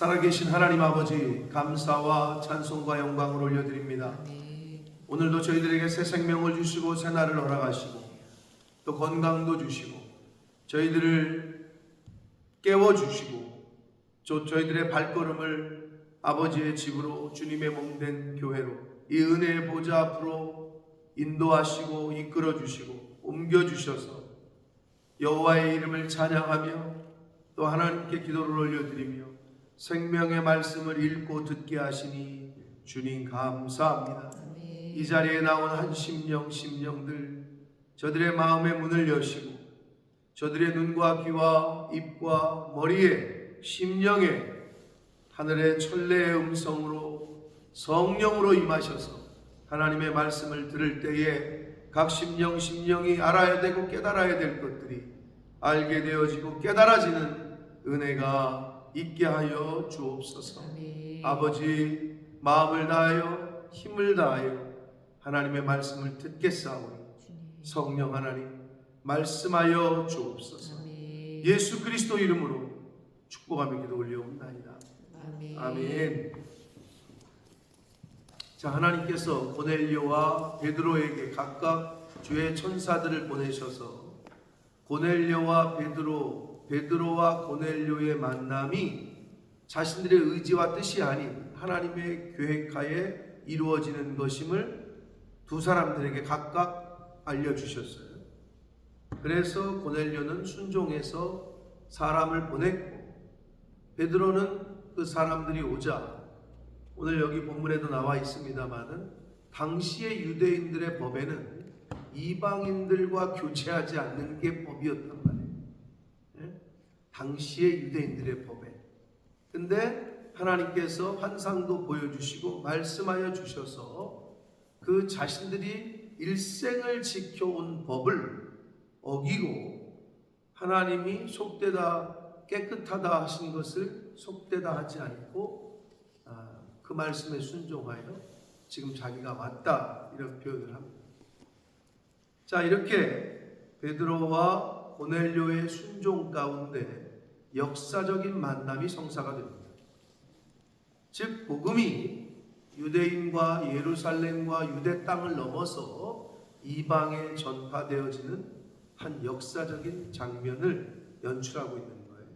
살아계신 하나님 아버지, 감사와 찬송과 영광을 올려드립니다. 오늘도 저희들에게 새 생명을 주시고 새 날을 허락하시고 또 건강도 주시고 저희들을 깨워주시고 저희들의 발걸음을 아버지의 집으로, 주님의 몸된 교회로, 이 은혜의 보좌 앞으로 인도하시고 이끌어주시고 옮겨주셔서 여호와의 이름을 찬양하며 또 하나님께 기도를 올려드리며 생명의 말씀을 읽고 듣게 하시니 주님 감사합니다. 이 자리에 나온 한 심령들, 저들의 마음의 문을 여시고 저들의 눈과 귀와 입과 머리에 심령에 하늘의 천래의 음성으로 성령으로 임하셔서 하나님의 말씀을 들을 때에 각 심령이 알아야 되고 깨달아야 될 것들이 알게 되어지고 깨달아지는 은혜가 있게 하여 주옵소서. 아버지, 마음을 다하여 힘을 다하여 하나님의 말씀을 듣겠사오니 성령 하나님 말씀하여 주옵소서. 예수 그리스도 이름으로 축복하며 기도 올려옵나이다. 아멘. 자, 하나님께서 고넬료와 베드로에게 각각 주의 천사들을 보내셔서 고넬료와 베드로와 고넬료의 만남이 자신들의 의지와 뜻이 아닌 하나님의 계획하에 이루어지는 것임을 두 사람들에게 각각 알려주셨어요. 그래서 고넬료는 순종해서 사람을 보냈고 베드로는 그 사람들이 오자, 오늘 여기 본문에도 나와 있습니다마는 당시의 유대인들의 법에는 이방인들과 교제하지 않는 게 법이었단 말이에요. 당시의 유대인들의 법에. 근데 하나님께서 환상도 보여주시고 말씀하여 주셔서 그 자신들이 일생을 지켜온 법을 어기고 하나님이 속되다 깨끗하다 하신 것을 속되다 하지 않고 그 말씀에 순종하여 지금 자기가 맞다 이런 표현을 합니다. 자, 이렇게 베드로와 고넬료의 순종 가운데 역사적인 만남이 성사가 됩니다. 즉 복음이 유대인과 예루살렘과 유대 땅을 넘어서 이방에 전파되어지는 한 역사적인 장면을 연출하고 있는 거예요.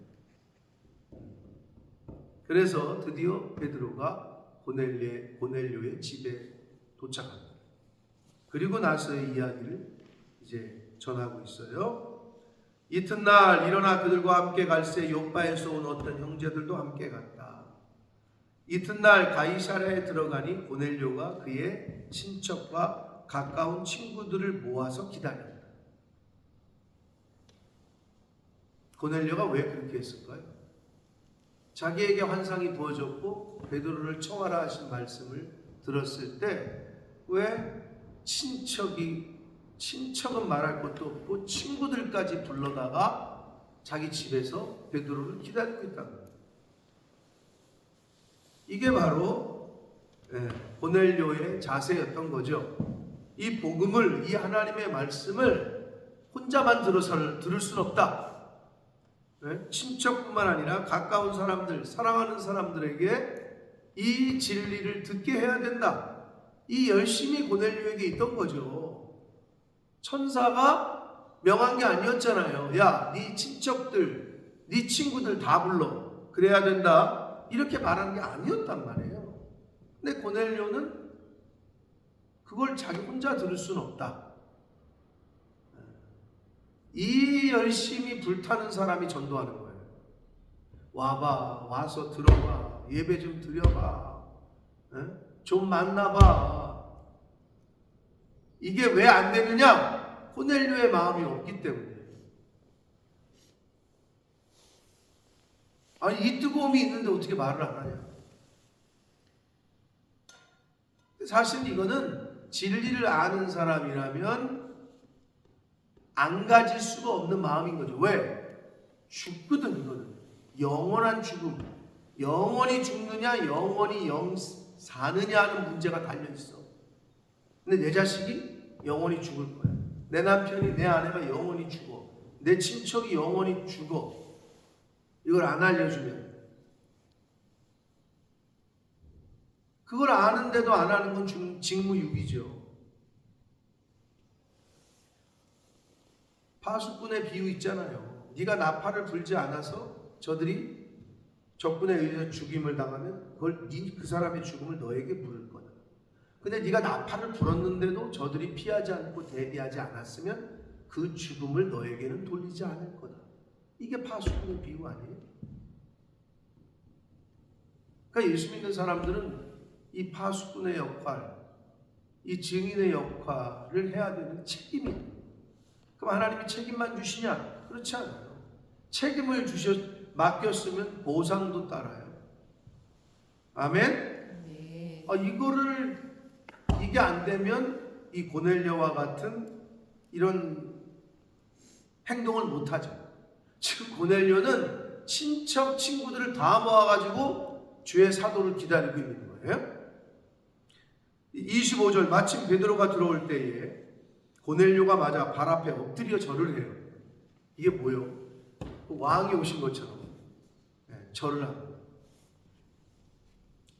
그래서 드디어 베드로가 고넬료의 집에 도착합니다. 그리고 나서의 이야기를 이제 전하고 있어요. 이튿날 일어나 그들과 함께 갈새 요빠에서 온 어떤 형제들도 함께 갔다. 이튿날 가이사랴에 들어가니 고넬료가 그의 친척과 가까운 친구들을 모아서 기다린다. 고넬료가 왜 그렇게 했을까요? 자기에게 환상이 부어졌고 베드로를 청하라 하신 말씀을 들었을 때 왜 친척은 말할 것도 없고 친구들까지 불러다가 자기 집에서 베드로를 기다리고 있다는 거예요. 이게 바로 고넬료의 자세였던 거죠. 이 복음을, 이 하나님의 말씀을 혼자만 들을 수는 없다. 친척뿐만 아니라 가까운 사람들, 사랑하는 사람들에게 이 진리를 듣게 해야 된다. 이 열심이 고넬료에게 있던 거죠. 천사가 명한 게 아니었잖아요. 야, 네 친척들, 네 친구들 다 불러. 그래야 된다. 이렇게 말한 게 아니었단 말이에요. 근데 고넬료는 그걸 자기 혼자 들을 수는 없다. 이 열심히 불타는 사람이 전도하는 거예요. 와봐, 와서 들어봐, 예배 좀 드려봐, 좀 만나봐. 이게 왜 안 되느냐? 고넬료의 마음이 없기 때문에. 아니, 이 뜨거움이 있는데 어떻게 말을 안 하냐? 사실 이거는 진리를 아는 사람이라면 안 가질 수가 없는 마음인 거죠. 왜? 죽거든, 이거는. 영원한 죽음. 영원히 죽느냐, 영원히 사느냐 하는 문제가 달려있어. 근데 내 자식이 영원히 죽을 거야. 내 남편이, 내 아내가 영원히 죽어. 내 친척이 영원히 죽어. 이걸 안 알려주면 그걸 아는데도 안 하는 건 직무유기죠. 파수꾼의 비유 있잖아요. 네가 나팔을 불지 않아서 저들이 적군에 의해서 죽임을 당하면 그걸 그 사람의 죽음을 너에게 부를 거다. 근데 네가 나팔을 불었는데도 저들이 피하지 않고 대비하지 않았으면 그 죽음을 너에게는 돌리지 않을 거다. 이게 파수꾼의 비유 아니에요? 그러니까 예수 믿는 사람들은 이 파수꾼의 역할, 이 증인의 역할을 해야 되는 책임이 있는 거예요. 그럼 하나님이 책임만 주시냐? 그렇지 않아요. 책임을 맡겼으면 보상도 따라요. 아멘? 네. 이게 안 되면 이 고넬료와 같은 이런 행동을 못하죠. 지금 고넬료는 친척, 친구들을 다 모아가지고 주의 사도를 기다리고 있는 거예요. 25절 마침 베드로가 들어올 때에 고넬료가 맞아 발 앞에 엎드려 절을 해요. 이게 뭐예요? 왕이 오신 것처럼 절을 합니다.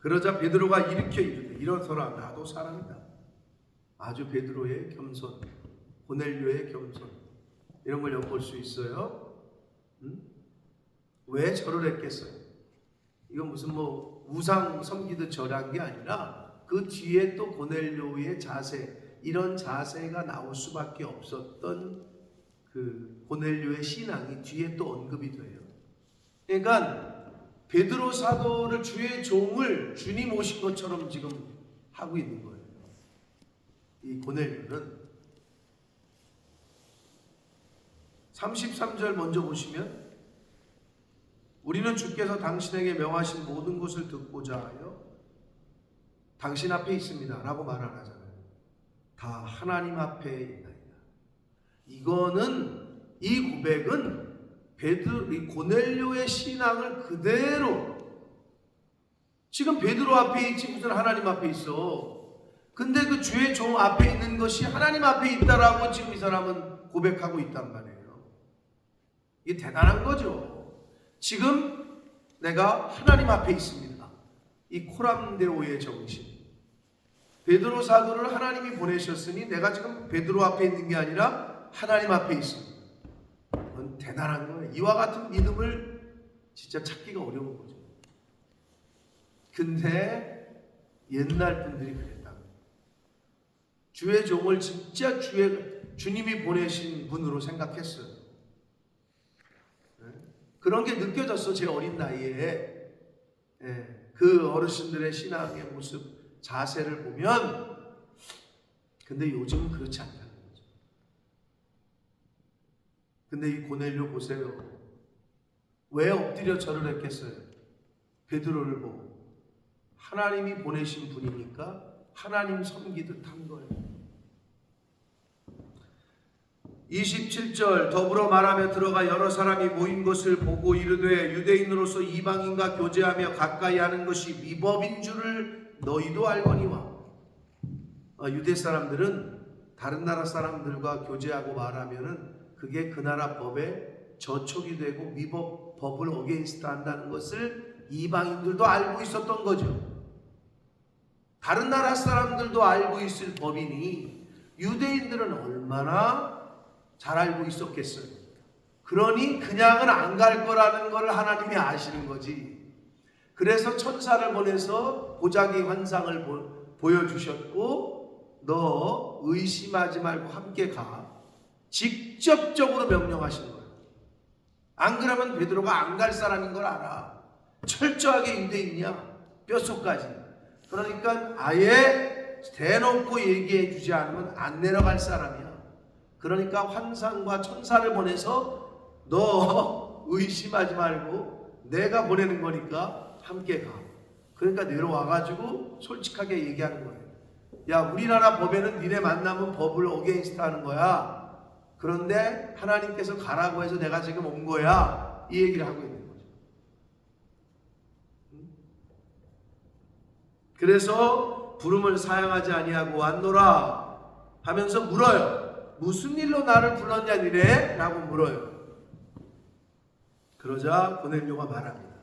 그러자 베드로가 일으켜 이르되 일어서라 나도 사람이다. 아주 베드로의 겸손, 고넬료의 겸손 이런 걸 엿볼 수 있어요. 왜 절을 했겠어요? 이건 무슨 우상 섬기듯 절한 게 아니라 그 뒤에 또 고넬료의 자세, 이런 자세가 나올 수밖에 없었던 그 고넬료의 신앙이 뒤에 또 언급이 돼요. 그러니까 베드로 사도를 주의 종을 주님 오신 것처럼 지금 하고 있는 거예요. 이 고넬료는 33절 먼저 보시면 우리는 주께서 당신에게 명하신 모든 것을 듣고자 하여 당신 앞에 있습니다 라고 말 안 하잖아요. 다 하나님 앞에 있나이다. 이거는 이 고백은 이 고넬료의 신앙을 그대로 지금 베드로 앞에 있지 무슨 하나님 앞에 있어. 근데 그 주의 종 앞에 있는 것이 하나님 앞에 있다라고 지금 이 사람은 고백하고 있단 말이에요. 이게 대단한 거죠. 지금 내가 하나님 앞에 있습니다. 이 코람데오의 정신. 베드로 사도를 하나님이 보내셨으니 내가 지금 베드로 앞에 있는 게 아니라 하나님 앞에 있습니다. 그건 대단한 거예요. 이와 같은 믿음을 진짜 찾기가 어려운 거죠. 근데 옛날 분들이 그랬다. 주의 종을 진짜 주님이 보내신 분으로 생각했어요. 그런 게 느껴졌어. 제 어린 나이에 그 어르신들의 신앙의 모습, 자세를 보면. 근데 요즘은 그렇지 않다는 거죠. 근데 이 고넬료 보세요. 왜 엎드려 절을 했겠어요? 베드로를 보고. 하나님이 보내신 분이니까 하나님 섬기듯 한 거예요. 27절 더불어 말하며 들어가 여러 사람이 모인 것을 보고 이르되 유대인으로서 이방인과 교제하며 가까이 하는 것이 위법인 줄을 너희도 알거니와. 유대 사람들은 다른 나라 사람들과 교제하고 말하면은 그게 그 나라 법에 저촉이 되고 위법 법을 어게인스트 한다는 것을 이방인들도 알고 있었던 거죠. 다른 나라 사람들도 알고 있을 법이니 유대인들은 얼마나 잘 알고 있었겠어요. 그러니 그냥은 안 갈 거라는 걸 하나님이 아시는 거지. 그래서 천사를 보내서 보자기 환상을 보여주셨고 너 의심하지 말고 함께 가. 직접적으로 명령하신 거예요. 안 그러면 베드로가 안 갈 사람인 걸 알아. 철저하게 유대인이야. 뼛속까지. 그러니까 아예 대놓고 얘기해 주지 않으면 안 내려갈 사람이야. 그러니까 환상과 천사를 보내서 너 의심하지 말고 내가 보내는 거니까 함께 가. 그러니까 내려와가지고 솔직하게 얘기하는 거예요. 야, 우리나라 법에는 니네 만나면 법을 어게인스트 하는 거야. 그런데 하나님께서 가라고 해서 내가 지금 온 거야. 이 얘기를 하고 있는 거죠. 그래서 부름을 사양하지 아니하고 왔노라 하면서 물어요. 무슨 일로 나를 불렀냐 니네? 라고 물어요. 그러자 고넬료가 말합니다.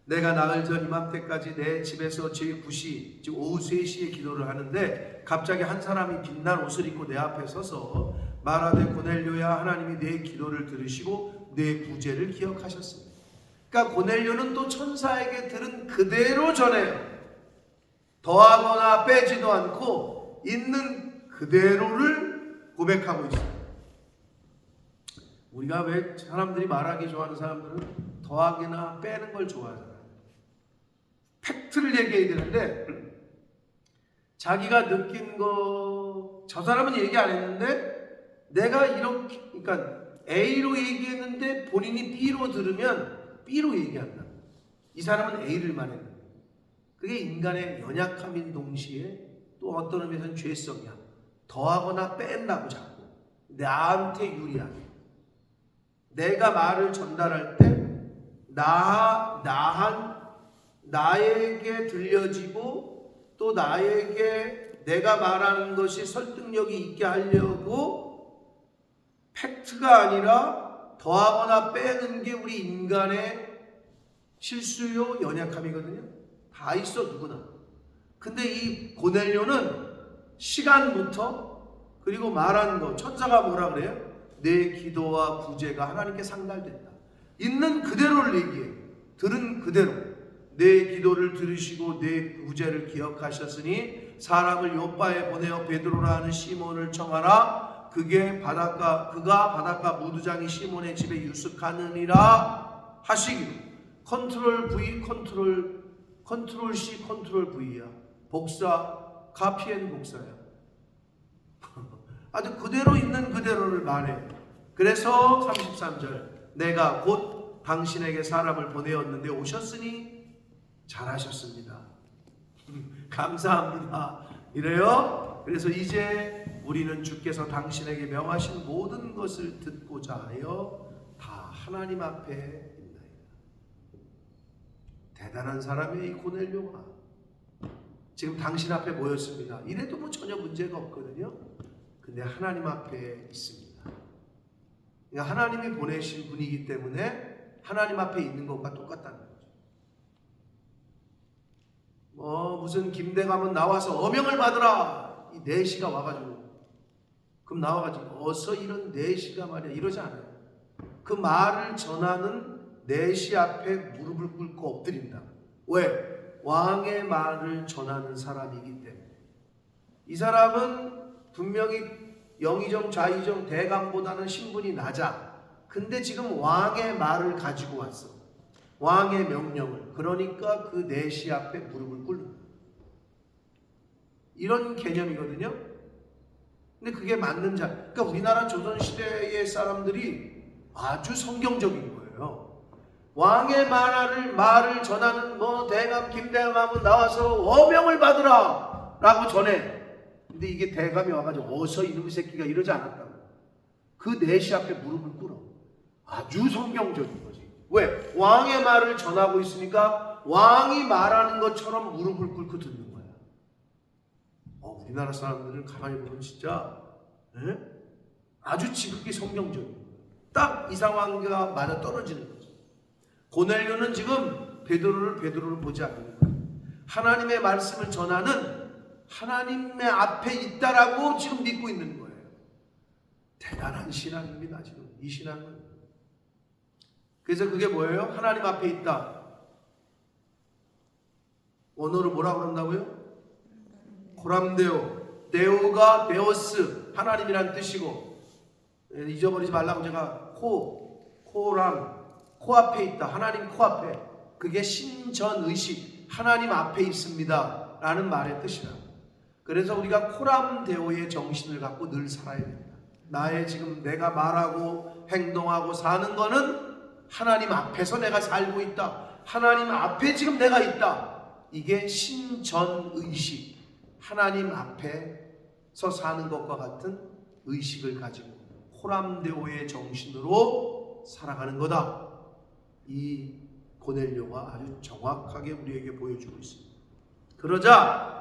내가 나흘 전 이맘때까지 내 집에서 제9시 즉 오후 3시에 기도를 하는데 갑자기 한 사람이 빛난 옷을 입고 내 앞에 서서 말하되 고넬료야 하나님이 내 기도를 들으시고 내 구제를 기억하셨습니다. 그러니까 고넬료는 또 천사에게 들은 그대로 전해요. 더하거나 빼지도 않고 있는 그대로를 고백하고 있어요. 우리가 왜 사람들이 말하기 좋아하는 사람들은 더하기나 빼는 걸 좋아하잖아요. 팩트를 얘기해야 되는데 자기가 느낀 거 저 사람은 얘기 안 했는데 내가 이렇게 그러니까 A로 얘기했는데 본인이 B로 들으면 B로 얘기한다. 이 사람은 A를 말했는데 그게 인간의 연약함인 동시에 또 어떤 의미에서는 죄성이야. 더하거나 뺀다고 자꾸 나한테 유리하게 내가 말을 전달할 때 나에게 들려지고 또 나에게 내가 말하는 것이 설득력이 있게 하려고 팩트가 아니라 더하거나 빼는 게 우리 인간의 실수요 연약함이거든요. 다 있어 누구나. 근데 이 고넬료는 시간부터 그리고 말하는 거 천사가 뭐라 그래요? 내 기도와 구제가 하나님께 상달된다. 있는 그대로를 얘기해. 들은 그대로 내 기도를 들으시고 내 구제를 기억하셨으니 사람을 요바에 보내어 베드로라 하는 시몬을 청하라. 그가 바닷가 무두장이 시몬의 집에 유숙하느니라 하시기로. 컨트롤 V 컨트롤 C 컨트롤 V야. 복사 카피앤 복사야. 아주 그대로 있는 그대로를 말해. 그래서 33절 내가 곧 당신에게 사람을 보내었는데 오셨으니 잘하셨습니다. 감사합니다. 이래요. 그래서 이제 우리는 주께서 당신에게 명하신 모든 것을 듣고자 하여 다 하나님 앞에 있나이다. 대단한 사람의 이 고넬료가 지금 당신 앞에 모였습니다. 이래도 뭐 전혀 문제가 없거든요. 근데 하나님 앞에 있습니다. 그러니까 하나님이 보내신 분이기 때문에 하나님 앞에 있는 것과 똑같다는 거죠. 무슨 김대감은 나와서 어명을 받으라. 이 내시가 와가지고 그럼 나와가지고 어서 이런 내시가 말이야 이러지 않아요. 그 말을 전하는 내시 앞에 무릎을 꿇고 엎드린다. 왜? 왕의 말을 전하는 사람이기 때문에. 이 사람은 분명히 영의정 좌의정 대감보다는 신분이 낮아. 근데 지금 왕의 말을 가지고 왔어. 왕의 명령을. 그러니까 그 내시 앞에 무릎을 꿇는다. 이런 개념이거든요. 근데 그게 맞는 자. 그러니까 우리나라 조선시대의 사람들이 아주 성경적인 거예요. 왕의 말을 전하는 대감 김대감은 나와서 어명을 받으라 라고 전해. 근데 이게 대감이 와가지고 어서 이놈의 새끼가 이러지 않았다고. 그 내시 앞에 무릎을 꿇어. 아주 성경적인 거지. 왜? 왕의 말을 전하고 있으니까 왕이 말하는 것처럼 무릎을 꿇고 듣는 거야. 우리나라 사람들은 가만히 보면 진짜 아주 지극히 성경적인 거야. 딱 이 상황과 맞아 떨어지는 거지. 고넬료는 지금 베드로를 보지 않는 거야. 하나님의 말씀을 전하는 하나님의 앞에 있다라고 지금 믿고 있는 거예요. 대단한 신앙입니다. 지금 이 신앙은. 그래서 그게 뭐예요? 하나님 앞에 있다. 원어로 뭐라고 그런다고요? 코람데오. 데오가 데오스 하나님이란 뜻이고, 잊어버리지 말라고 제가 코앞에 있다. 하나님 코앞에. 그게 신전의식, 하나님 앞에 있습니다 라는 말의 뜻이다. 그래서 우리가 코람데오의 정신을 갖고 늘 살아야 됩니다. 나의 지금 내가 말하고 행동하고 사는 거는 하나님 앞에서 내가 살고 있다. 하나님 앞에 지금 내가 있다. 이게 신전의식, 하나님 앞에서 사는 것과 같은 의식을 가지고 코람데오의 정신으로 살아가는 거다. 이 고넬료가 아주 정확하게 우리에게 보여주고 있습니다. 그러자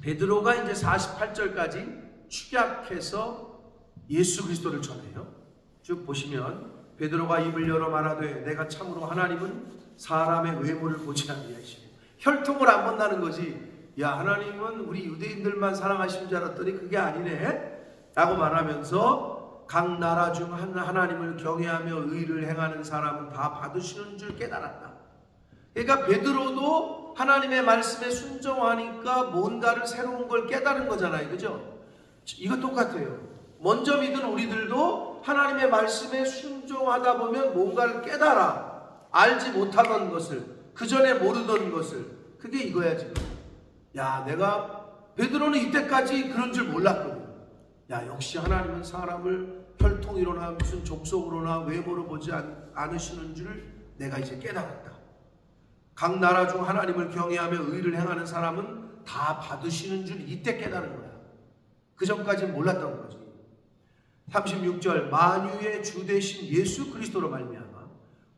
베드로가 이제 48절까지 축약해서 예수 그리스도를 전해요. 쭉 보시면 베드로가 입을 열어 말하되 내가 참으로 하나님은 사람의 외모를 보지 아니하시고. 혈통을 안 본다는 거지. 야, 하나님은 우리 유대인들만 사랑하시는 줄 알았더니 그게 아니네 라고 말하면서 각 나라 중 하나님을 경외하며 의를 행하는 사람은 다 받으시는 줄 깨달았다. 그러니까 베드로도 하나님의 말씀에 순종하니까 뭔가를 새로운 걸 깨달은 거잖아요. 그죠? 이거 똑같아요. 먼저 믿은 우리들도 하나님의 말씀에 순종하다 보면 뭔가를 깨달아. 알지 못하던 것을, 그 전에 모르던 것을. 그게 이거야 지금. 야, 내가 베드로는 이때까지 그런 줄 몰랐거든. 야, 역시 하나님은 사람을 혈통이로나 무슨 족속으로나 외모로 보지 않으시는 줄 내가 이제 깨달았다. 각 나라 중 하나님을 경외하며 의를 행하는 사람은 다 받으시는 줄 이때 깨달은 거야. 그 전까지는 몰랐던 거지. 36절 만유의 주 되신 예수 그리스도로 말미암아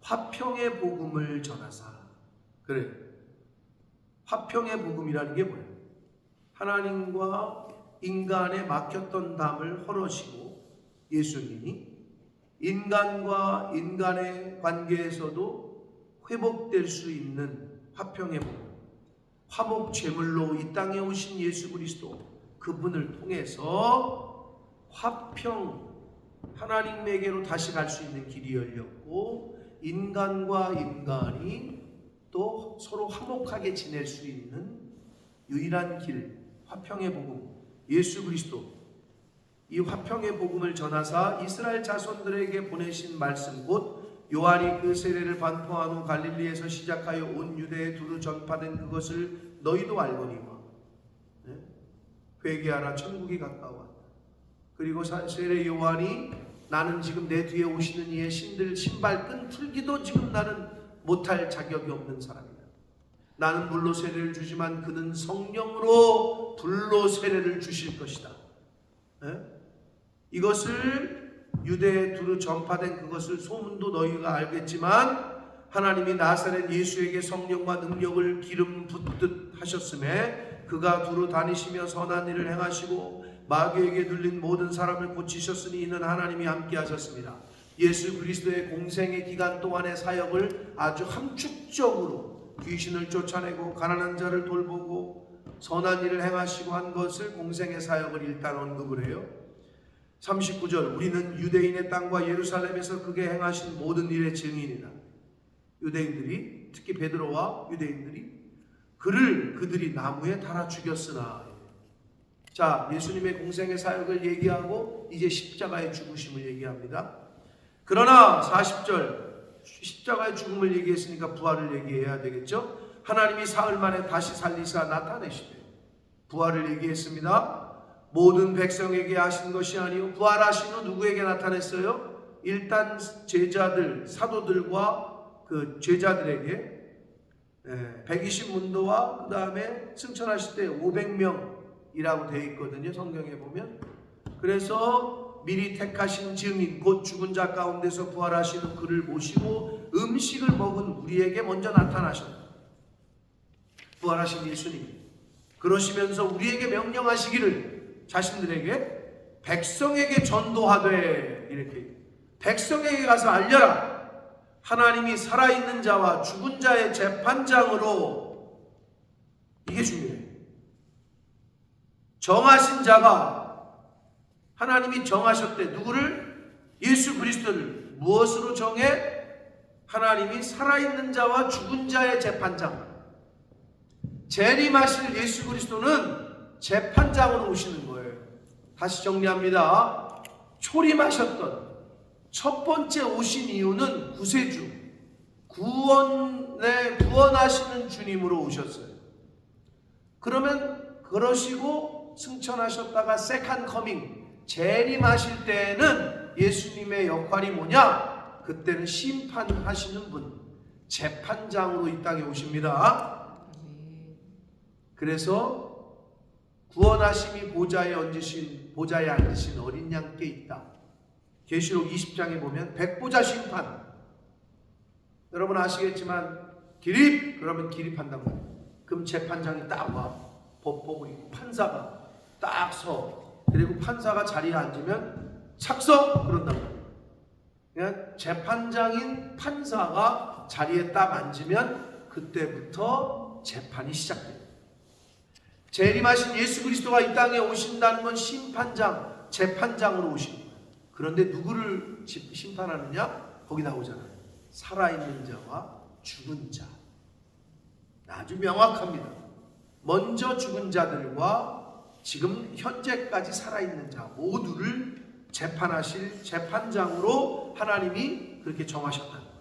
화평의 복음을 전하사. 그래, 화평의 복음이라는 게 뭐예요? 하나님과 인간의 막혔던 담을 헐으시고 예수님이 인간과 인간의 관계에서도 회복될 수 있는 화평의 복음, 화목 제물로 이 땅에 오신 예수 그리스도, 그분을 통해서 화평, 하나님에게로 다시 갈 수 있는 길이 열렸고 인간과 인간이 또 서로 화목하게 지낼 수 있는 유일한 길, 화평의 복음, 예수 그리스도. 이 화평의 복음을 전하사 이스라엘 자손들에게 보내신 말씀 곧 요한이 그 세례를 반포한 후 갈릴리에서 시작하여 온 유대에 두루 전파된 그것을 너희도 알거니와. 회개하라, 천국이 가까웠다. 그리고 세례 요한이 나는 지금 내 뒤에 오시는 이의 신들 신발끈 풀기도 지금 나는 못할 자격이 없는 사람이다. 나는 물로 세례를 주지만 그는 성령으로 불로 세례를 주실 것이다. 이것을 유대에 두루 전파된 그것을 소문도 너희가 알겠지만 하나님이 나사렛 예수에게 성령과 능력을 기름 붓듯 하셨음에 그가 두루 다니시며 선한 일을 행하시고 마귀에게 눌린 모든 사람을 고치셨으니 이는 하나님이 함께 하셨습니다. 예수 그리스도의 공생의 기간 동안의 사역을 아주 함축적으로 귀신을 쫓아내고 가난한 자를 돌보고 선한 일을 행하시고 한 것을 공생의 사역을 일단 언급을 해요. 39절 우리는 유대인의 땅과 예루살렘에서 그게 행하신 모든 일의 증인이다. 유대인들이, 특히 베드로와 유대인들이 그들이 나무에 달아 죽였으나. 자, 예수님의 공생의 사역을 얘기하고 이제 십자가의 죽으심을 얘기합니다. 그러나 40절 십자가의 죽음을 얘기했으니까 부활을 얘기해야 되겠죠. 하나님이 사흘 만에 다시 살리사 나타내시되 부활을 얘기했습니다. 모든 백성에게 하신 것이 아니요 부활하신 후 누구에게 나타냈어요? 일단 제자들, 사도들과 그 제자들에게 120문도와 그 다음에 승천하실 때 500명이라고 되어 있거든요. 성경에 보면. 그래서 미리 택하신 증인 곧 죽은 자 가운데서 부활하시는 그를 모시고 음식을 먹은 우리에게 먼저 나타나셨다. 부활하신 예수님. 그러시면서 우리에게 명령하시기를 자신들에게 백성에게 전도하되, 이렇게 백성에게 가서 알려라. 하나님이 살아있는 자와 죽은 자의 재판장으로. 이게 중요해요. 정하신 자가, 하나님이 정하셨대. 누구를? 예수 그리스도를. 무엇으로 정해? 하나님이 살아있는 자와 죽은 자의 재판장. 재림하실 예수 그리스도는 재판장으로 오시는 거예요. 다시 정리합니다. 초림하셨던 첫 번째 오신 이유는 구세주, 구원하시는 주님으로 오셨어요. 그러면 그러시고 승천하셨다가 세컨 커밍, 재림하실 때는 예수님의 역할이 뭐냐? 그때는 심판하시는 분, 재판장으로 이 땅에 오십니다. 그래서 구원하심이 보좌에 앉으신 어린 양께 있다. 계시록 20장에 보면 백보자 심판. 여러분 아시겠지만 기립, 그러면 기립한다고. 그럼 재판장이 딱 와. 법 보고 있고 판사가 딱 서. 그리고 판사가 자리에 앉으면 착석 그런다고. 그냥 재판장인 판사가 자리에 딱 앉으면 그때부터 재판이 시작됩니다. 재림하신 예수 그리스도가 이 땅에 오신다는 건 심판장, 재판장으로 오신 거예요. 그런데 누구를 심판하느냐? 거기 나오잖아요. 살아있는 자와 죽은 자. 아주 명확합니다. 먼저 죽은 자들과 지금 현재까지 살아있는 자 모두를 재판하실 재판장으로 하나님이 그렇게 정하셨다는 거예요.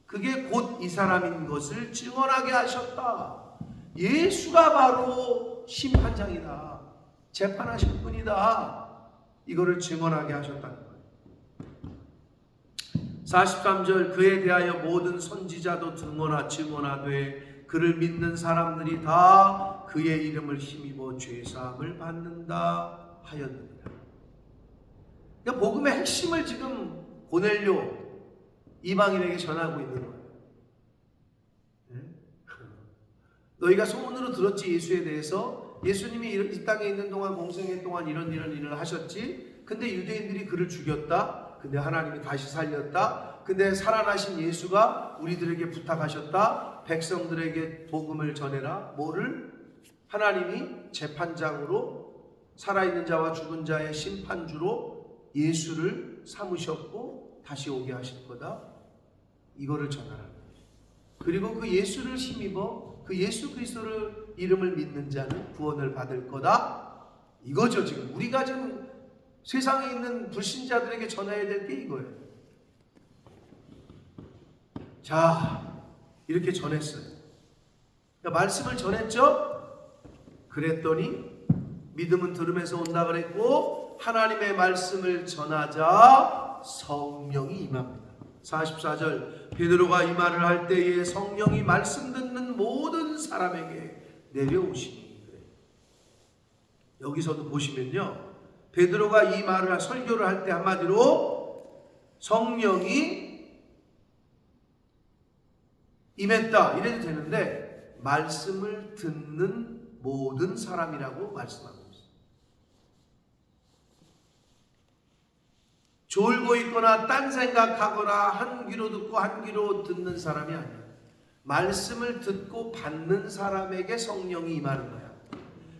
그게 곧 이 사람인 것을 증언하게 하셨다. 예수가 바로 심판장이다. 재판하실 분이다. 이거를 증언하게 하셨다는 거예요. 43절 그에 대하여 모든 선지자도 증언하되 그를 믿는 사람들이 다 그의 이름을 힘입어 죄사함을 받는다 하였느니라. 그러니까 복음의 핵심을 지금 고넬료 이방인에게 전하고 있는 거예요. 너희가 소문으로 들었지 예수에 대해서. 예수님이 이 땅에 있는 동안 공생애 동안 이런 일을 하셨지. 근데 유대인들이 그를 죽였다. 근데 하나님이 다시 살렸다. 근데 살아나신 예수가 우리들에게 부탁하셨다. 백성들에게 복음을 전해라. 뭐를? 하나님이 재판장으로 살아있는 자와 죽은 자의 심판주로 예수를 삼으셨고 다시 오게 하실 거다. 이거를 전하라는 거죠. 그리고 그 예수를 힘입어 그 예수 그리스도를 이름을 믿는 자는 구원을 받을 거다. 이거죠. 지금 우리가 지금 세상에 있는 불신자들에게 전해야 될 게 이거예요. 자, 이렇게 전했어요. 그러니까 말씀을 전했죠. 그랬더니 믿음은 들음에서 온다 그랬고 하나님의 말씀을 전하자 성령이 임합니다. 44절 베드로가 이 말을 할 때에 성령이 말씀 듣는 모든 사람에게 내려오시니 그래요. 여기서도 보시면요, 베드로가 이 말을 설교를 할 때 한마디로 성령이 임했다 이래도 되는데 말씀을 듣는 모든 사람이라고 말씀하고 있어요. 졸고 있거나 딴 생각하거나 한 귀로 듣고 한 귀로 듣는 사람이 아니야. 말씀을 듣고 받는 사람에게 성령이 임하는 거야.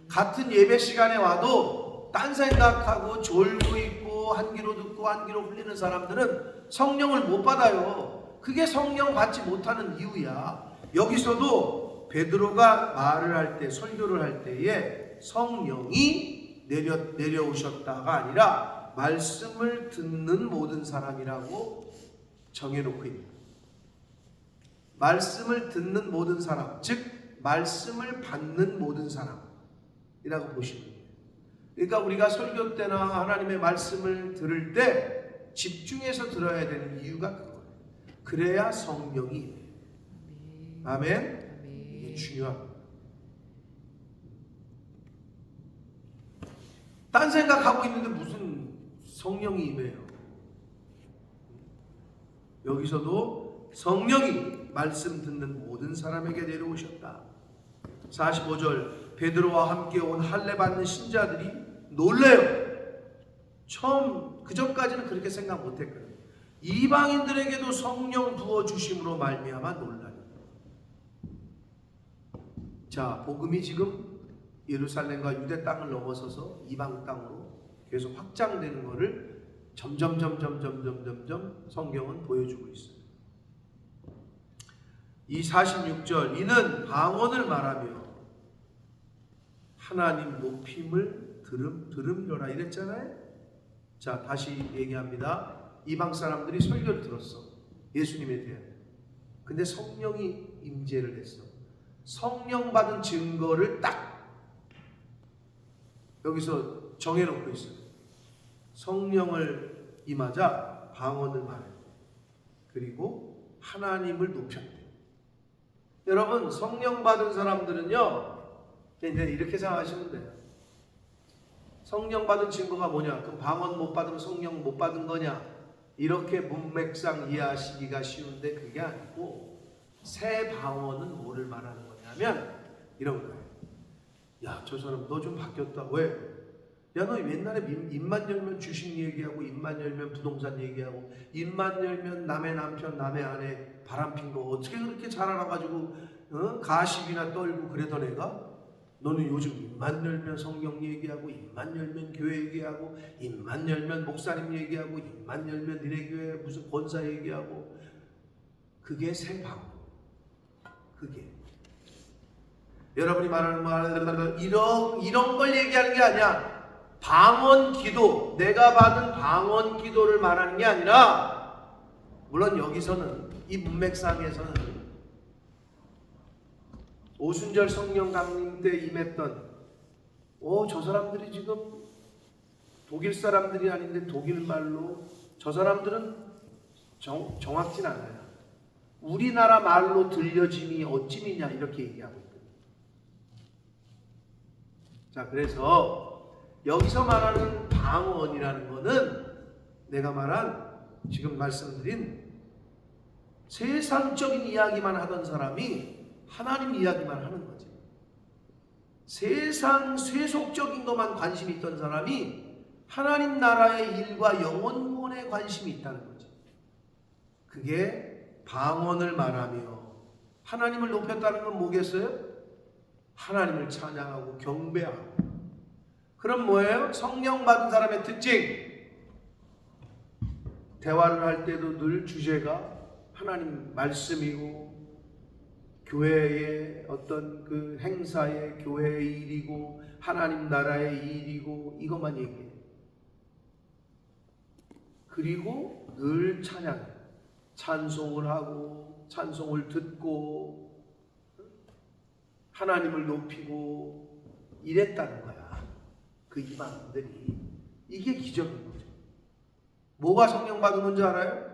같은 예배 시간에 와도 딴 생각하고 졸고 있고 한 귀로 듣고 한 귀로 흘리는 사람들은 성령을 못 받아요. 그게 성령 받지 못하는 이유야. 여기서도 베드로가 말을 할 때, 설교를 할 때에 성령이 내려오셨다가 아니라 말씀을 듣는 모든 사람이라고 정해놓고 있는 거예요. 말씀을 듣는 모든 사람, 즉 말씀을 받는 모든 사람이라고 보시면 돼요. 그러니까 우리가 설교 때나 하나님의 말씀을 들을 때 집중해서 들어야 되는 이유가 그거예요. 그래야 성령이 아멘. 이게 중요합니다. 딴 생각하고 있는데 무슨 성령이 임해요. 여기서도 성령이 말씀 듣는 모든 사람에게 내려오셨다. 45절 베드로와 함께 온 할례 받는 신자들이 놀래요. 처음 그전까지는 그렇게 생각 못했거든요. 이방인들에게도 성령 부어주심으로 말미암아 놀라요. 자, 복음이 지금 예루살렘과 유대 땅을 넘어서서 이방 땅으로 계속 확장되는 것을 점점 성경은 보여주고 있어요. 이 46절 이는 방언을 말하며 하나님 높임을 들음이로라 이랬잖아요. 자, 다시 얘기합니다. 이방 사람들이 설교를 들었어. 예수님에 대한. 근데 성령이 임재를 했어. 성령 받은 증거를 딱 여기서 정해놓고 있어요. 성령을 임하자 방언을 말해. 그리고 하나님을 높였대. 여러분, 성령 받은 사람들은요, 이제 이렇게 생각하시면 돼요. 성령 받은 증거가 뭐냐? 그럼 방언 못 받으면 성령 못 받은 거냐? 이렇게 문맥상 이해하시기가 쉬운데 그게 아니고, 새 방언은 뭐를 말하는 거냐면 이런 거예요. 야, 저 사람 너 좀 바뀌었다. 왜? 야, 너 옛날에 입만 열면 주식 얘기하고, 입만 열면 부동산 얘기하고, 입만 열면 남의 남편, 남의 아내 바람핀 거 어떻게 그렇게 잘 알아가지고 가십이나 떨고 그러던 애가? 너는 요즘 입만 열면 성경 얘기하고, 입만 열면 교회 얘기하고, 입만 열면 목사님 얘기하고, 입만 열면 니네 교회 무슨 권사 얘기하고. 그게 생방. 그게 여러분이 말하는 말 이런 걸 얘기하는 게 아니야. 방언 기도, 내가 받은 방언 기도를 말하는 게 아니라, 물론 여기서는 이 문맥상에서는 오순절 성령 강림 때 임했던 저 사람들이 지금 독일 사람들이 아닌데 독일 말로, 저 사람들은 정확진 않아요. 우리나라 말로 들려짐이 어찌미냐 이렇게 얘기하고 있거든요. 자, 그래서 여기서 말하는 방언이라는 거는 내가 말한 지금 말씀드린 세상적인 이야기만 하던 사람이 하나님 이야기만 하는 거지. 세상 세속적인 것만 관심이 있던 사람이 하나님 나라의 일과 영혼론에 관심이 있다는 거지. 그게 방언을 말하며 하나님을 높였다는 건 뭐겠어요? 하나님을 찬양하고 경배하고. 그럼 뭐예요? 성령 받은 사람의 특징. 대화를 할 때도 늘 주제가 하나님 말씀이고, 교회의 어떤 그 행사의 교회의 일이고, 하나님 나라의 일이고, 이것만 얘기해. 그리고 늘 찬양, 찬송을 하고, 찬송을 듣고, 하나님을 높이고 이랬다는 거야. 그 이방인들이. 이게 기적인 거죠. 뭐가 성령 받은 건지 알아요?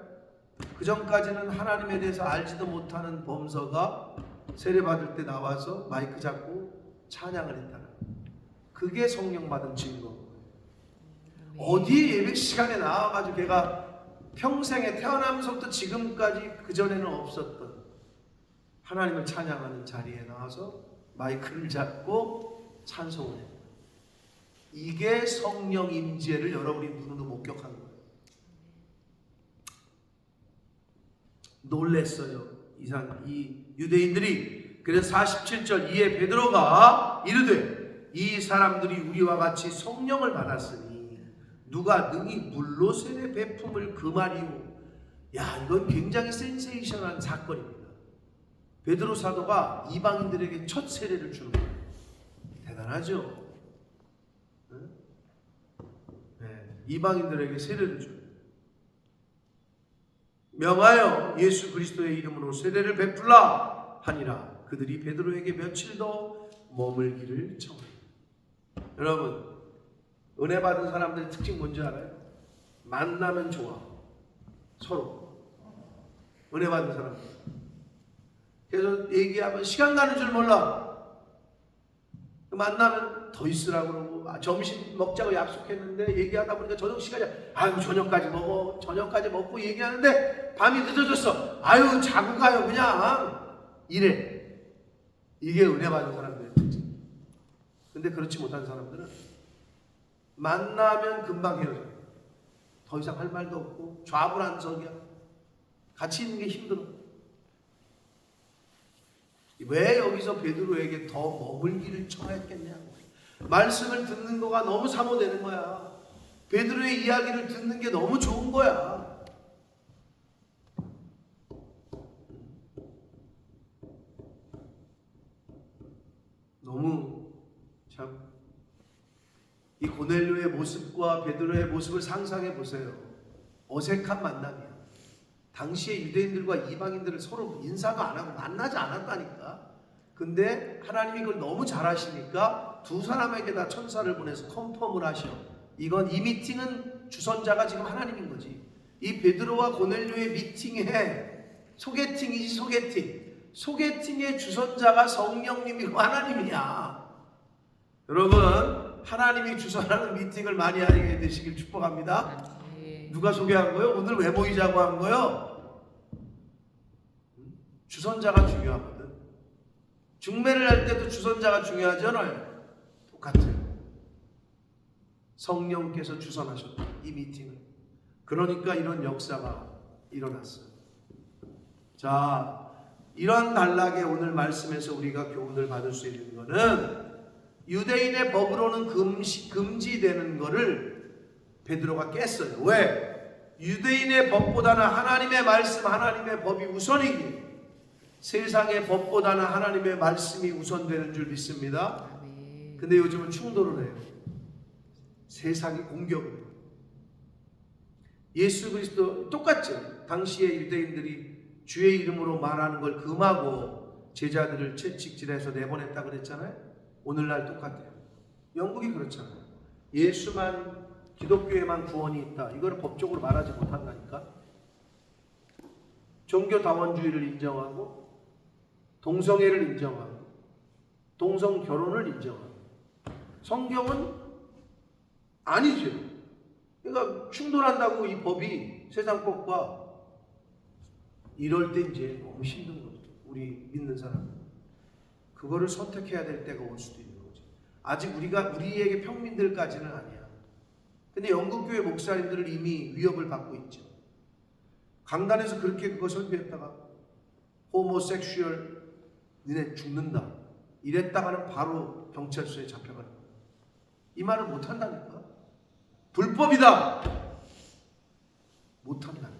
그 전까지는 하나님에 대해서 알지도 못하는 범서가 세례 받을 때 나와서 마이크 잡고 찬양을 했다는 거예요. 그게 성령 받은 증거인 거예요. 어디 예배 시간에 나와가지고 걔가 평생에 태어나면서부터 지금까지 그전에는 없었던 하나님을 찬양하는 자리에 나와서 마이크를 잡고 찬송을 해요. 이게 성령 임재를 여러분이 눈으로 목격한 거예요. 놀랬어요. 이 유대인들이. 그래서 47절 이에 베드로가 이르되 이 사람들이 우리와 같이 성령을 받았으니 누가 능히 물로 세례 베품을 금하리요. 야, 이건 굉장히 센세이션한 사건입니다. 베드로 사도가 이방인들에게 첫 세례를 주는 거예요. 대단하죠? 네, 이방인들에게 세례를 줘요. 명하여 예수 그리스도의 이름으로 세례를 베풀라 하니라. 그들이 베드로에게 며칠 더 머물기를 청하니. 여러분, 은혜 받은 사람들의 특징 뭔지 알아요? 만나면 좋아. 서로 은혜 받은 사람들. 그래서 얘기하면 시간 가는 줄 몰라. 만나면 더 있으라고 그러고, 점심 먹자고 약속했는데 얘기하다 보니까 저녁 시간이야. 아유, 저녁까지 먹어. 저녁까지 먹고 얘기하는데 밤이 늦어졌어. 아유, 자고 가요 그냥. 이래. 이게 은혜 받은 사람들의 특징. 근데 그렇지 못한 사람들은 만나면 금방 헤어져요. 더 이상 할 말도 없고 좌불안석이야. 같이 있는 게 힘들어. 왜 여기서 베드로에게 더 머물기를 청했겠냐고. 말씀을 듣는 거가 너무 사모되는 거야. 베드로의 이야기를 듣는 게 너무 좋은 거야. 너무 참, 이 고넬료의 모습과 베드로의 모습을 상상해 보세요. 어색한 만남이야. 당시에 유대인들과 이방인들을 서로 인사도 안 하고 만나지 않았다니까. 근데 하나님이 그걸 너무 잘 아시니까 두 사람에게 다 천사를 보내서 컨펌을 하셔. 이건, 이 미팅은 주선자가 지금 하나님인 거지. 이 베드로와 고넬료의 미팅에 소개팅이지, 소개팅. 소개팅의 주선자가 성령님이고 하나님이야. 여러분, 하나님이 주선하는 미팅을 많이 하게 되시길 축복합니다. 누가 소개한 거예요? 오늘 왜 모이자고 한 거예요? 주선자가 중요하거든. 중매를 할 때도 주선자가 중요하잖아요. 똑같아요. 성령께서 주선하셨다. 이 미팅을. 그러니까 이런 역사가 일어났어요. 자, 이런 단락의 오늘 말씀에서 우리가 교훈을 받을 수 있는 것은 유대인의 법으로는 금지되는 것을 베드로가 깼어요. 왜? 유대인의 법보다는 하나님의 말씀, 하나님의 법이 우선이기, 세상의 법보다는 하나님의 말씀이 우선되는 줄 믿습니다. 근데 요즘은 충돌을 해요. 세상이 공격을 해요. 예수 그리스도 똑같죠. 당시에 유대인들이 주의 이름으로 말하는 걸 금하고 제자들을 채찍질해서 내보냈다 그랬잖아요. 오늘날 똑같아요. 영국이 그렇잖아요. 예수만, 기독교에만 구원이 있다, 이걸 법적으로 말하지 못한다니까. 종교다원주의를 인정하고 동성애를 인정하고 동성 결혼을 인정하고 성경은 아니죠. 그러니까 충돌한다고 이 법이 세상 법과. 이럴 때 이제 너무 힘든 거죠. 우리 믿는 사람. 그거를 선택해야 될 때가 올 수도 있는 거죠. 아직 우리에게 평민들까지는 아니야. 근데 영국교회 목사님들은 이미 위협을 받고 있죠. 강단에서 그렇게 그거 설교했다가 호모섹슈얼 니네 죽는다 이랬다가는 바로 경찰서에 잡혀가는 거야. 이 말을 못한다니까. 불법이다 못한다니까.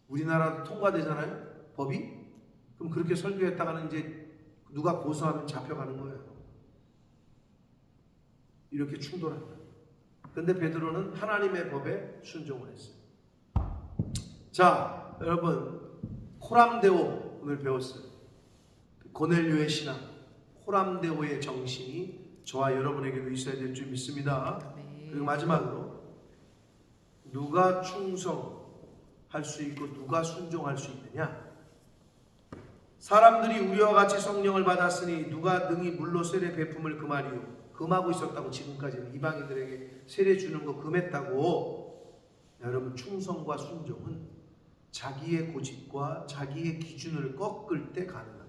우리나라도 통과되잖아요, 법이. 그럼 그렇게 설교했다가는 이제 누가 고소하면 잡혀가는 거예요. 이렇게 충돌한다. 근데 베드로는 하나님의 법에 순종을 했어요. 자, 여러분, 코람데오 오늘 배웠어요. 고넬료의 신앙, 코람데오의 정신이 저와 여러분에게도 있어야 될 줄 믿습니다. 그리고 마지막으로, 누가 충성할 수 있고 누가 순종할 수 있느냐? 사람들이 우리와 같이 성령을 받았으니 누가 능히 물로 세례 베품을 금하리요? 금하고 있었다고. 지금까지는 이방인들에게 세례 주는 거 금했다고. 여러분, 충성과 순종은 자기의 고집과 자기의 기준을 꺾을 때 가능합니다.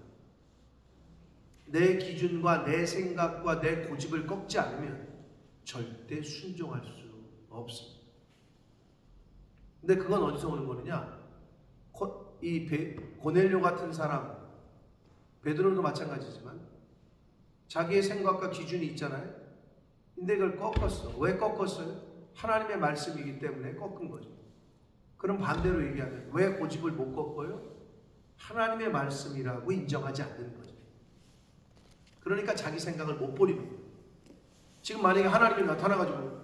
내 기준과 내 생각과 내 고집을 꺾지 않으면 절대 순종할 수 없습니다. 근데 그건 어디서 오는 거느냐? 이 고넬료 같은 사람, 베드로도 마찬가지지만 자기의 생각과 기준이 있잖아요. 근데 그걸 꺾었어. 왜 꺾었어요? 하나님의 말씀이기 때문에 꺾은 거죠. 그럼 반대로 얘기하면 왜 고집을 못 꺾어요? 하나님의 말씀이라고 인정하지 않는 거죠. 그러니까 자기 생각을 못 버리는 거예요. 지금 만약에 하나님이 나타나가지고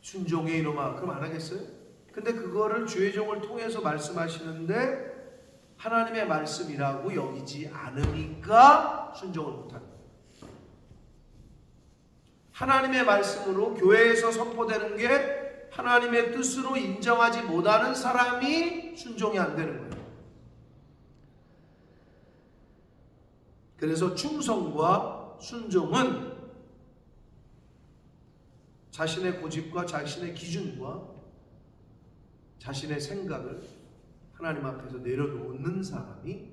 순종해 이놈아, 그럼 안 하겠어요? 근데 그거를 주의 종을 통해서 말씀하시는데 하나님의 말씀이라고 여기지 않으니까 순종을 못하는 거예요. 하나님의 말씀으로 교회에서 선포되는 게 하나님의 뜻으로 인정하지 못하는 사람이 순종이 안 되는 거예요. 그래서 충성과 순종은 자신의 고집과 자신의 기준과 자신의 생각을 하나님 앞에서 내려놓는 사람이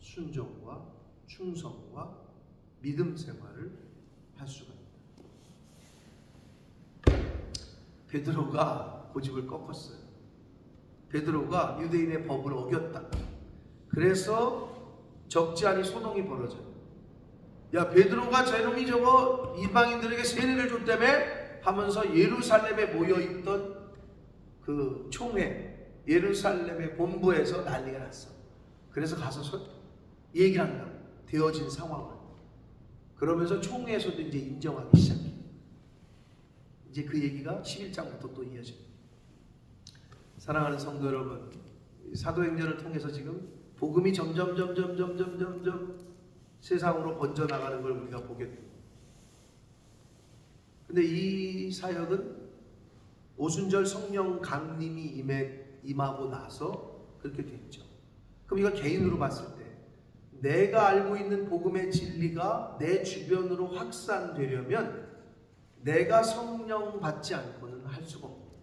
순종과 충성과 믿음 생활을 할 수가 있다. 베드로가 고집을 꺾었어요. 베드로가 유대인의 법을 어겼다. 그래서 적지 않은 소동이 벌어져요. 야, 베드로가 저놈이 저거 이방인들에게 세례를 줬다며 하면서 예루살렘에 모여있던 그 총회, 예루살렘의 본부에서 난리가 났어. 그래서 가서 얘기를 한다고, 되어진 상황을. 그러면서 총회에서도 이제 인정하기 시작해. 이제 그 얘기가 11장부터 또 이어져요. 사랑하는 성도 여러분, 사도행전을 통해서 지금 복음이 점점 세상으로 번져나가는 걸 우리가 보게 됩니다. 근데 이 사역은 오순절 성령 강림이 임하고 나서 그렇게 됐죠. 그럼 이걸 개인으로 봤을 때 내가 알고 있는 복음의 진리가 내 주변으로 확산되려면 내가 성령 받지 않고는 할 수가 없습니다.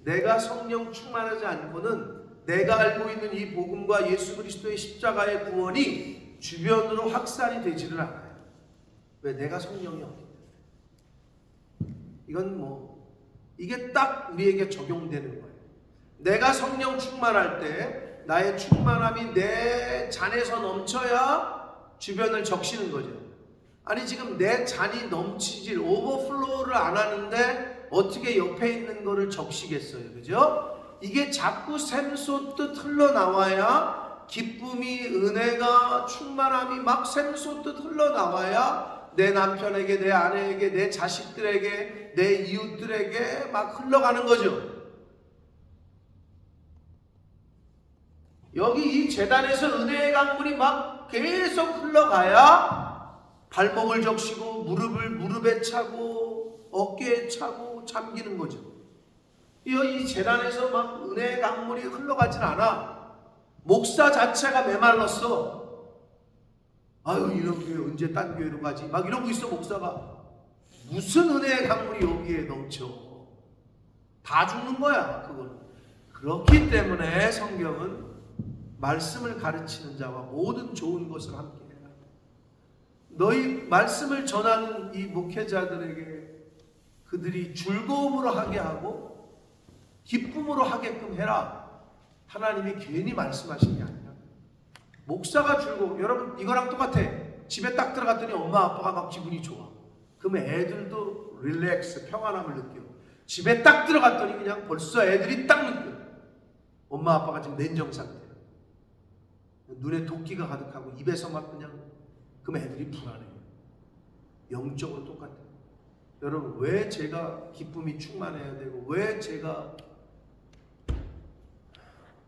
내가 성령 충만하지 않고는 내가 알고 있는 이 복음과 예수 그리스도의 십자가의 구원이 주변으로 확산이 되지를 않아요. 왜? 내가 성령이 없기 때문에. 이건 이게 딱 우리에게 적용되는 거예요. 내가 성령 충만할 때 나의 충만함이 내 잔에서 넘쳐야 주변을 적시는 거죠. 아니 지금 내 잔이 넘치질 오버플로우를 안 하는데 어떻게 옆에 있는 거를 적시겠어요. 그죠? 이게 자꾸 샘솟듯 흘러나와야 기쁨이, 은혜가, 충만함이 막 샘솟듯 흘러나와야 내 남편에게, 내 아내에게, 내 자식들에게, 내 이웃들에게 막 흘러가는 거죠. 여기 이 제단에서 은혜의 강물이 막 계속 흘러가야 발목을 적시고 무릎에 차고 어깨에 차고 잠기는 거죠. 이 제단에서 막 은혜의 강물이 흘러가진 않아. 목사 자체가 메말랐어. 아유 이런 교회 언제 딴 교회로 가지? 막 이러고 있어 목사가. 무슨 은혜의 강물이 여기에 넘쳐. 다 죽는 거야 그건. 그렇기 때문에 성경은 말씀을 가르치는 자와 모든 좋은 것을 함께 해라. 너희 말씀을 전하는 이 목회자들에게 그들이 즐거움으로 하게 하고 기쁨으로 하게끔 해라. 하나님이 괜히 말씀하신 게 아니라 목사가 즐거워. 여러분 이거랑 똑같아. 집에 딱 들어갔더니 엄마 아빠가 막 기분이 좋아. 그러면 애들도 릴렉스, 평안함을 느껴. 집에 딱 들어갔더니 그냥 벌써 애들이 딱 느껴. 엄마 아빠가 지금 냉정 상태. 눈에 도끼가 가득하고 입에서 막 그냥. 그럼 애들이 불안해요. 영적으로 똑같아요. 여러분 왜 제가 기쁨이 충만해야 되고 왜 제가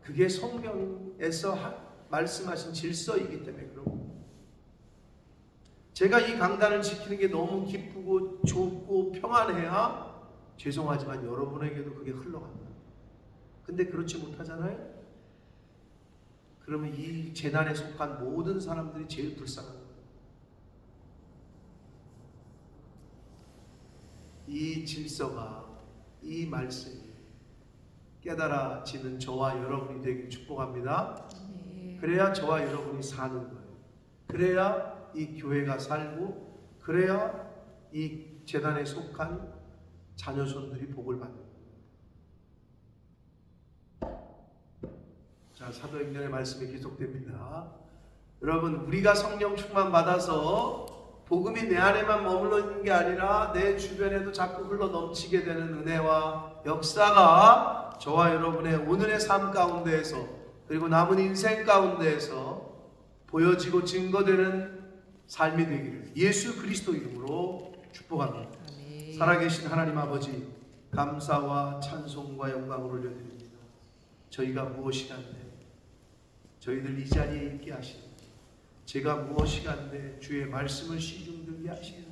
그게 성경에서 말씀하신 질서이기 때문에 그렇고 제가 이 강단을 지키는 게 너무 기쁘고 좋고 평안해야 죄송하지만 여러분에게도 그게 흘러간다. 근데 그렇지 못하잖아요. 그러면 이 재난에 속한 모든 사람들이 제일 불쌍한 거예요. 이 질서가 이 말씀이 깨달아지는 저와 여러분이 되길 축복합니다. 그래야 저와 여러분이 사는 거예요. 그래야 이 교회가 살고 그래야 이 재단에 속한 자녀손들이 복을 받는 거예요. 자, 사도행전의 말씀이 계속됩니다. 여러분 우리가 성령 충만 받아서 복음이 내 안에만 머물러 있는 게 아니라 내 주변에도 자꾸 흘러 넘치게 되는 은혜와 역사가 저와 여러분의 오늘의 삶 가운데에서 그리고 남은 인생 가운데에서 보여지고 증거되는 삶이 되기를 예수 그리스도 이름으로 축복합니다. 아멘. 살아계신 하나님 아버지 감사와 찬송과 영광을 올려드립니다. 저희가 무엇이간데 저희들 이 자리에 있게 하시는 제가 무엇이간데 주의 말씀을 시중들게 하시는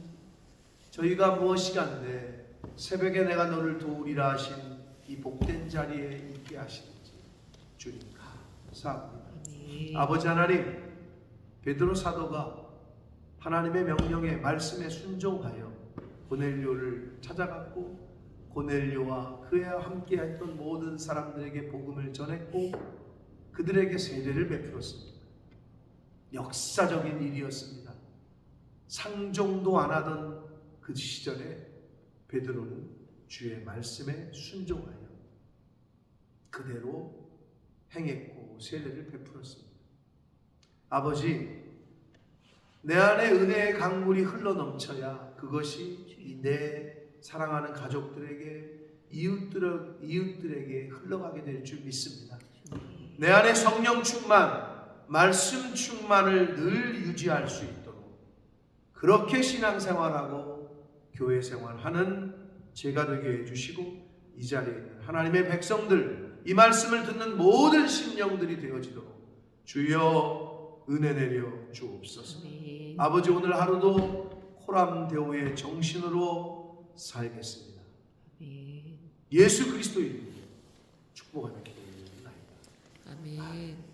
저희가 무엇이간데 새벽에 내가 너를 도우리라 하신 이 복된 자리에 있게 하시는지 주님 감사합니다. 아버지 하나님 베드로 사도가 하나님의 명령에 말씀에 순종하여 고넬료를 찾아갔고 고넬료와 그와 함께 했던 모든 사람들에게 복음을 전했고 그들에게 세례를 베풀었습니다. 역사적인 일이었습니다. 상종도 안 하던 그 시절에 베드로는 주의 말씀에 순종하여 그대로 행했고 세례를 베풀었습니다. 아버지, 내 안에 은혜의 강물이 흘러넘쳐야 그것이 내 사랑하는 가족들에게 이웃들에게 흘러가게 될 줄 믿습니다. 내 안에 성령 충만, 말씀 충만을 늘 유지할 수 있도록 그렇게 신앙생활하고 교회 생활하는 제가 되게 해주시고 이 자리에 있는 하나님의 백성들 이 말씀을 듣는 모든 심령들이 되어지도록 주여 은혜 내려 주옵소서. 아버지 오늘 하루도 호람대오의 정신으로 살겠습니다. 예수 그리스도의 이름으로 축복하며 기도드립니다. 아멘.